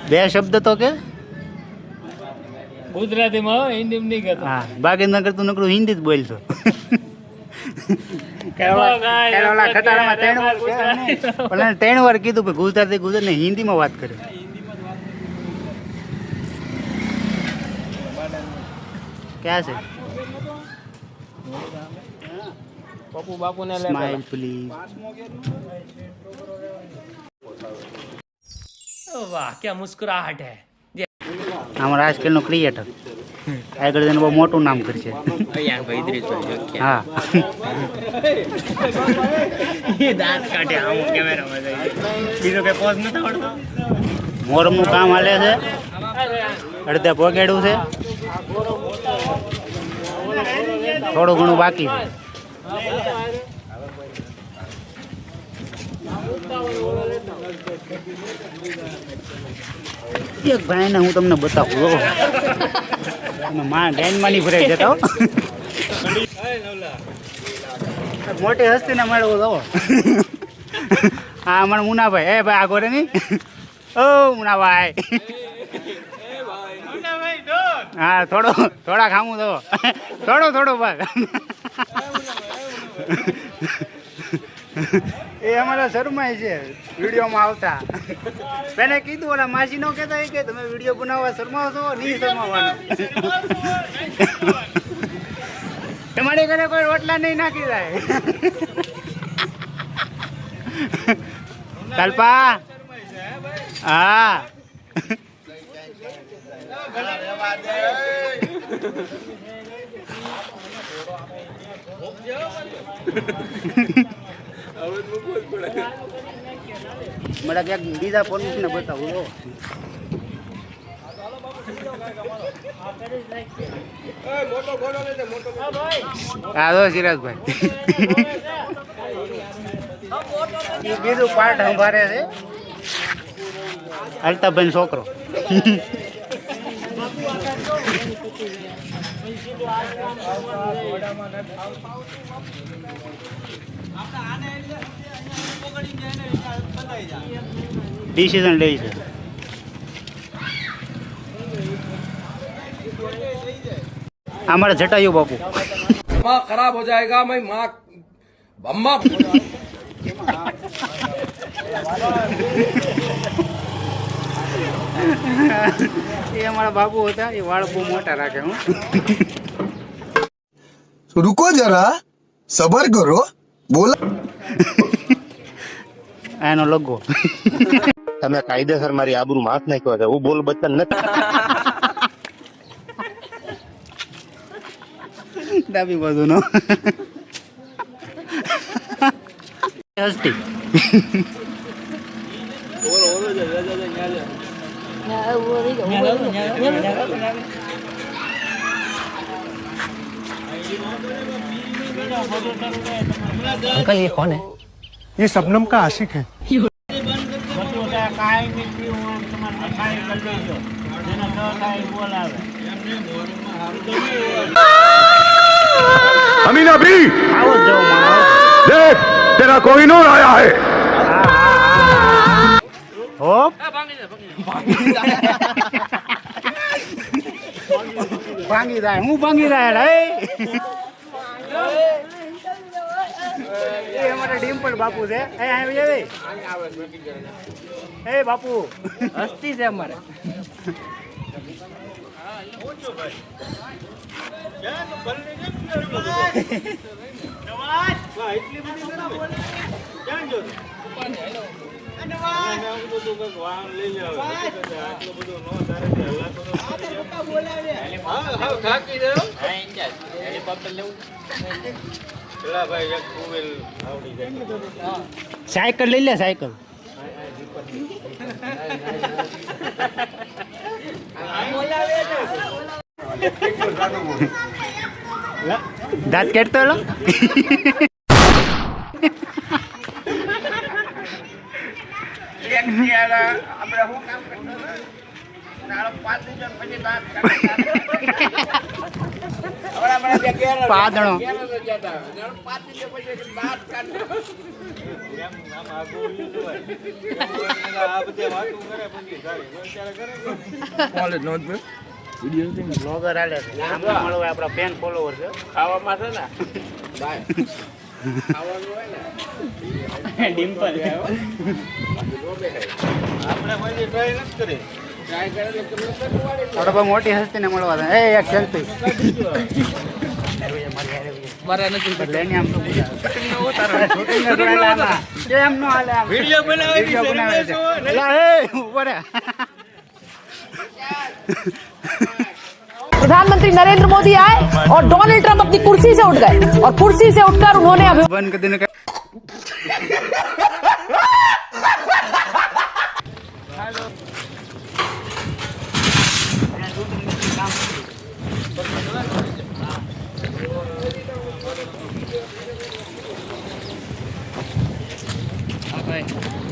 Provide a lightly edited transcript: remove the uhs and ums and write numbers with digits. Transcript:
બે શબ્દ તો કે ગુજરાતીમાં હિન્દી નહીં કહેતો. હા બાકી ન કરતું નકરું હિન્દી જ બોલશો. ત્રણ વાર કીધું પણ ગુજરાતી ગુજરાત ને હિન્દીમાં વાત કરે. ક્યાં છે પપ્પુ બાપુ ને સ્માઈલ પ્લીઝ. વાહ ક્યાં મુસ્કરાહટ હે. અમારા આજકાલનો ક્રિએટર આગળ જઈને બહુ મોટું નામ કરશે. હા દાંત કાઢે આમ કેમેરામાં બીજો કઈ પોઝ નથી આવડતો. મોરમનું કામ હાલે છે, અડધા પોગેડું છે, થોડું ઘણું બાકી છે. એક ભાઈને હું તમને બતાવું ડેનમાં નહીં ભરાઈ જતા. મોટી હસ્તી ને મળવું તો હા હમણાં મુનાભાઈ એ ભાઈ આગો રે નહીં. ઓ મુનાભાઈ હા થોડા ખામું તો થોડો ભાઈ. એ અમારા શર્માય છે વિડીયોમાં આવતા. પેને કીધું ઓલા માસી નો કહેતા કે તમે વિડીયો બનાવવા શરમાવો છો, નહીં શરમાવાનું. તમારે ઘરે કોઈ રોટલા નહીં નાખી જાય. કલ્પા હા મને ક્યાંક બીજા પોલીસ ને બતાવું. હા તો સિરાજભાઈ બીજું પાર્ટ સંભાળે છે અલ્તાભાઈ છોકરો. डिसीजन ले છે. हमारा जटायु बापू माँ खराब हो जाएगा मैं माँ अम्मा ये हमारा बाबू होता है. ये वाળ બહુ મોટા રાખે. હું रुको जरा सबर करो बोला એનો લોગો. તમે કાયદેસર મારી આબરૂ માફ નાખ્યો છે. હું બોલ બચ્ચન નથી. ડાબી બાજુનો હસ્તી. अंकल ये कौन है? ये शबनम का आशिक है. अमीना भी આવો જ જાઓ માણસ. देख तेरा कोहिनूर आया है. હોપ ભાંગી જાય. હું ભાંગી જાય. એ અમારા ડિમ્પલ બાપુ છે. એ આવી આવે. એ બાપુ હસ્તી છે અમારે. સાયકલ લઈ લે. સાયકલ દાંત કેટતો લો. પાદણો બ્લોગર હાલે છે આમાં મળવા આપણા ફેન ફોલોવર છે ખાવામાં છે ને ડિમ્પલ થોડો મોટી હસ્તી ને મળવા દે. એ એક સેલ્ફી લેની આમ તો કેમ નો હાલે આમ વિડિયો બનાવે વિડિયો બનાવે છે લા એ ઉપર प्रधानमंत्री नरेंद्र मोदी आए और डोनाल्ड ट्रंप अपनी कुर्सी से उठ गए और कुर्सी से उठकर उन्होंने બંધ કરી દેને ભાઈ